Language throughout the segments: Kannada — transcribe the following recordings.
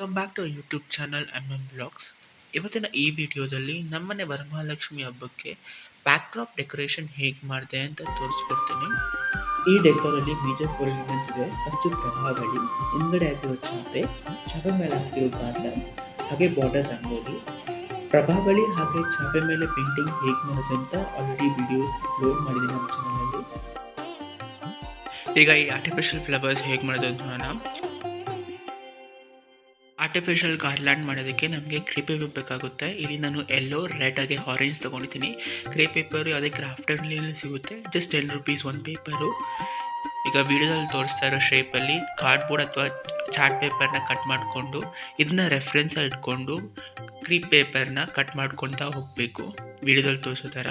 Welcome back to YouTube channel blogs. ಇವತ್ತಿನ ಈ ವಿಡಿಯೋದಲ್ಲಿ ನಮ್ಮನೆ ವರಮಹಾಲಕ್ಷ್ಮಿ ಹಬ್ಬಕ್ಕೆ ಬ್ಯಾಕ್ಡ್ರಾಪ್ ಡೆಕೋರೇಷನ್ ಹೇಗೆ ಮಾಡಿದೆ ಅಂತ ತೋರಿಸ್ಕೊಡ್ತೀನಿ. ಈ ಡೆಕೋರಲ್ಲಿ ಮೇಜರ್ 4 ಎಲಿಮೆಂಟ್ಸ್ ಇದೆ. ಫಸ್ಟ್ ಪ್ರಭಾವಳಿ, ಹಿಂದ್ಗಡೆ ಹಾಕಿರೋ ಚಾಪೆ ಮೇಲೆ ಹಾಕಿರೋ ಗಾರ್ಲನ್ಸ್, ಹಾಗೆ ಬಾರ್ಡರ್ ರಂಗೋಲಿ. ಪ್ರಭಾವಳಿ ಹಾಗೆ ಚಾಪೆ ಮೇಲೆ ಪೇಂಟಿಂಗ್ ಹೇಗೆ ಮಾಡೋದು ಅಂತ ಆಲ್ರೆಡಿ ವಿಡಿಯೋಸ್ ಅಪ್ಲೋಡ್ ಮಾಡಿದ್ದೀನಿ ನಮ್ಮ ಚಾನಲಲ್ಲಿ. ಈಗ ಈ ಆರ್ಟಿಫಿಷಿಯಲ್ ಫ್ಲವರ್ಸ್ ಹೇಗೆ ಮಾಡೋದು ಅಂತ ನೋಡೋಣ. ಆರ್ಟಿಫಿಷಿಯಲ್ ಗಾರ್ಲ್ಯಾಂಡ್ ಮಾಡೋದಕ್ಕೆ ನಮಗೆ ಕ್ರೇಪ್ ಪೇಪರ್ ಬೇಕಾಗುತ್ತೆ. ಇಲ್ಲಿ ನಾನು ಎಲ್ಲೋ, ರೆಡ್ ಹಾಗೆ ಆರೆಂಜ್ ತೊಗೊಂಡಿದ್ದೀನಿ. ಕ್ರೇಪ್ ಪೇಪರು ಯಾವುದೇ ಕ್ರಾಫ್ಟಲ್ಲಿ ಸಿಗುತ್ತೆ, ಜಸ್ಟ್ 10 rupees ಒಂದು ಪೇಪರು. ಈಗ ವಿಡಿಯೋದಲ್ಲಿ ತೋರಿಸ್ತಾ ಇರೋ ಶೇಪಲ್ಲಿ ಕಾರ್ಡ್ಬೋರ್ಡ್ ಅಥವಾ ಚಾರ್ಟ್ ಪೇಪರ್ನ ಕಟ್ ಮಾಡಿಕೊಂಡು ಇದನ್ನ ರೆಫರೆನ್ಸ್ ಇಟ್ಕೊಂಡು ಕ್ರೀಪ್ ಪೇಪರ್ನ ಕಟ್ ಮಾಡ್ಕೊತಾ ಹೋಗಬೇಕು ವಿಡಿಯೋದಲ್ಲಿ ತೋರಿಸೋ ಥರ.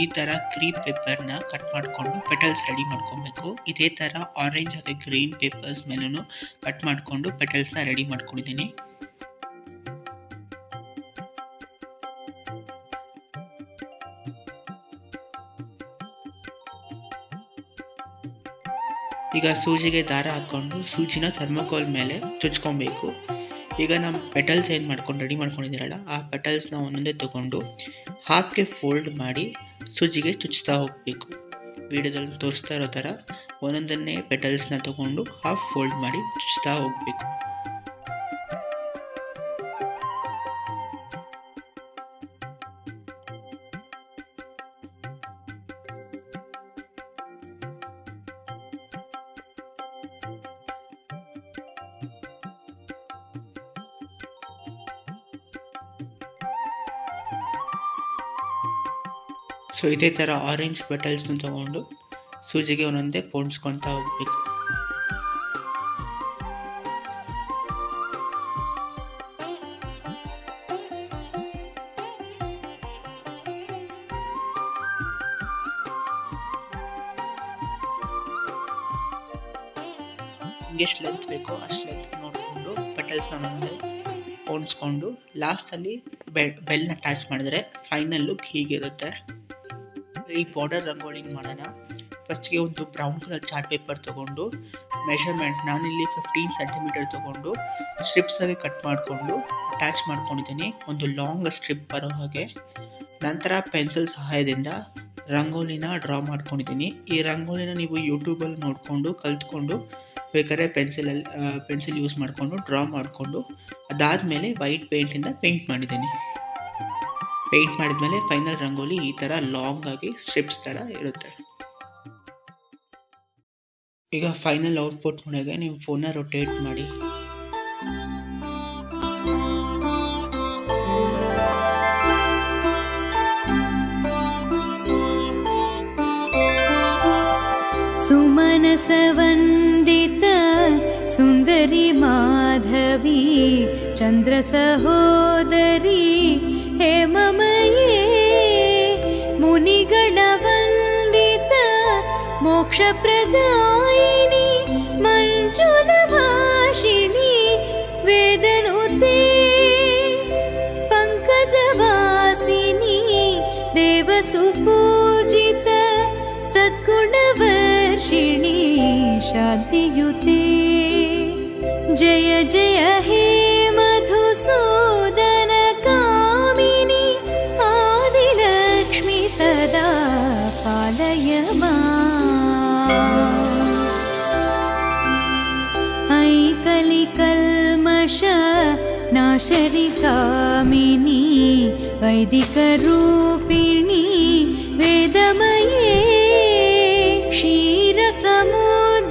ಈ ಥರ ಕ್ರೀಪ್ ಪೇಪರ್ನ ಕಟ್ ಮಾಡಿಕೊಂಡು ಪೆಟಲ್ಸ್ ರೆಡಿ ಮಾಡ್ಕೊಬೇಕು. ಇದೇ ಥರ ಆರೆಂಜ್ ಹಾಗೆ ಗ್ರೀನ್ ಪೇಪರ್ಸ್ ಮೇಲೂ ಕಟ್ ಮಾಡಿಕೊಂಡು ಪೆಟಲ್ಸ್ನ ರೆಡಿ ಮಾಡ್ಕೊಂಡಿದ್ದೀನಿ. ಈಗ ಸೂಜಿಗೆ ದಾರ ಹಾಕ್ಕೊಂಡು ಸೂಜಿನ ಥರ್ಮೋಕೋಲ್ ಮೇಲೆ ಚುಚ್ಕೊಬೇಕು. ಈಗ ನಮ್ಮ ಪೆಟಲ್ಸ್ ಏನು ಮಾಡ್ಕೊಂಡು ರೆಡಿ ಮಾಡ್ಕೊಂಡಿದ್ದೀರಲ್ಲ, ಆ ಪೆಟಲ್ಸ್ನ ಒಂದೊಂದೇ ತೊಗೊಂಡು ಹಾಫ್ಗೆ ಫೋಲ್ಡ್ ಮಾಡಿ ಸೂಜಿಗೆ ಚುಚ್ತಾ ಹೋಗಬೇಕು. ವಿಡಿಯೋದಲ್ಲಿ ತೋರಿಸ್ತಾ ಇರೋ ಥರ ಒಂದೊಂದನ್ನೇ ಪೆಟಲ್ಸ್ನ ತೊಗೊಂಡು ಹಾಫ್ ಫೋಲ್ಡ್ ಮಾಡಿ ಚುಚ್ತಾ ಹೋಗಬೇಕು. ಸೊ ಇದೇ ಥರ ಆರೆಂಜ್ ಪೆಟಲ್ಸ್ನ ತೊಗೊಂಡು ಸೂಜಿಗೆ ಒಂದೊಂದೇ ಪೋಣಿಸ್ಕೊತಾ ಹೋಗಬೇಕು. ನಿಮಗೆ ಎಷ್ಟು ಲೆಂತ್ ಬೇಕೋ ಅಷ್ಟು ಲೆಂತ್ ನೋಡಿಕೊಂಡು ಪೆಟಲ್ಸ್ನ ಒಂದೊಂದೇ ಪೋಣಿಸ್ಕೊಂಡು ಲಾಸ್ಟಲ್ಲಿ ಬೆಲ್ನ ಅಟ್ಯಾಚ್ ಮಾಡಿದ್ರೆ ಫೈನಲ್ ಲುಕ್ ಹೀಗಿರುತ್ತೆ. ಈ ಬಾರ್ಡರ್ ರಂಗೋಲಿನ ಮಾಡೋಣ. ಫಸ್ಟ್ಗೆ ಒಂದು ಬ್ರೌನ್ ಕಲರ್ ಚಾರ್ಟ್ ಪೇಪರ್ ತೊಗೊಂಡು ಮೆಷರ್ಮೆಂಟ್ ನಾನಿಲ್ಲಿ 15 cm ತೊಗೊಂಡು ಸ್ಟ್ರಿಪ್ಸಾಗಿ ಕಟ್ ಮಾಡಿಕೊಂಡು ಅಟ್ಯಾಚ್ ಮಾಡ್ಕೊಂಡಿದ್ದೀನಿ, ಒಂದು ಲಾಂಗ್ ಸ್ಟ್ರಿಪ್ ಬರೋ ಹಾಗೆ. ನಂತರ ಪೆನ್ಸಿಲ್ ಸಹಾಯದಿಂದ ರಂಗೋಲಿನ ಡ್ರಾ ಮಾಡ್ಕೊಂಡಿದ್ದೀನಿ. ಈ ರಂಗೋಲಿನ ನೀವು ಯೂಟ್ಯೂಬಲ್ಲಿ ನೋಡಿಕೊಂಡು ಕಲ್ತ್ಕೊಂಡು ಬೇಕಾದ್ರೆ ಪೆನ್ಸಿಲ್ ಯೂಸ್ ಮಾಡಿಕೊಂಡು ಡ್ರಾ ಮಾಡಿಕೊಂಡು ಅದಾದಮೇಲೆ ವೈಟ್ ಪೇಂಟಿಂದ ಪೇಂಟ್ ಮಾಡಿದ್ದೀನಿ. ಪೇಂಟ್ ಮಾಡಿದ್ಮೇಲೆ ಫೈನಲ್ ರಂಗೋಲಿ ಈ ಥರ ಲಾಂಗ್ ಆಗಿ ಸ್ಟ್ರಿಪ್ಸ್ ಥರ ಇರುತ್ತೆ. ಈಗ ಫೈನಲ್ ಔಟ್ಪುಟ್ ನೋಡಿದ್ರೆ ನಿಮ್ಮ ಫೋನ್ನ ರೊಟೇಟ್ ಮಾಡಿ. ಸುಮನಸ ವಂದಿತ ಸುಂದರಿ ಮಾಧವಿ ಚಂದ್ರ ಸಹೋದರಿ ಹೇಮಮಯೇ ಮುನಿಗಣ ವಂದಿತ ಮೋಕ್ಷ ಪ್ರದಾಯಿನಿ ಮಂಜುಲ ಭಾಷಿಣಿ ವೇದನುತೆ ಪಂಕಜವಾಸಿನಿ ದೇವಸುಪೂಜಿತ ಸದ್ಗುಣವರ್ಷಿಣಿ ಶಾಂತಿಯುತೆ ಜಯ ಜಯ ಹೇ ಮಧುಸೂದನ ಕಾಮಿನಿ ಆದಿಲಕ್ಷ್ಮಿ ಸದಾ ಪಾಲಯ ಐ ಕಲಿಕಲ್ಮಷ ನಾಶರಿ ಕಾಮಿನಿ ವೈದಿಕ ರೂಪಿಣಿ ವೇದಮಯೇ ಕ್ಷೀರ ಸಮುದ್ರ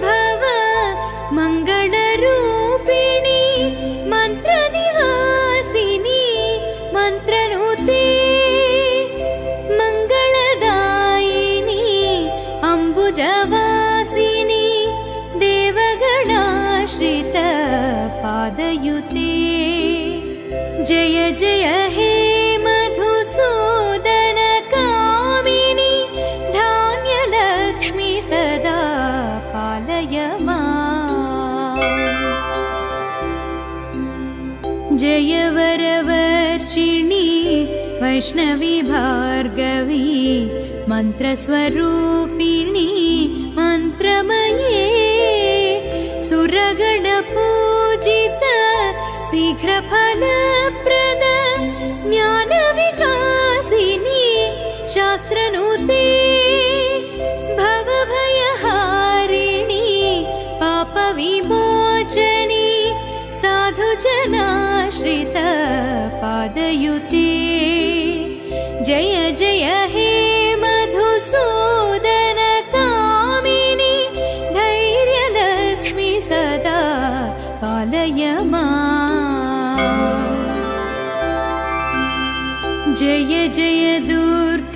पादयुते जय जय हे मधुसूदन कामिनि धान्यलक्ष्मी सदा पालय माम् जय वरवर्षिणि वैष्णवी भार्गवी मन्त्रस्वरूपिणी मन्त्रमये सुरगणपूजित शीघ्रफलप्रद ज्ञानविकासिनी शास्त्रनुते भवभयहारिणी पापविमोचनी साधुजनाश्रित पादयुते जय जय हे मधुसूदन कामिनि धैर्यलक्ष्मी सदा पालय माम् जय जय दुर्गा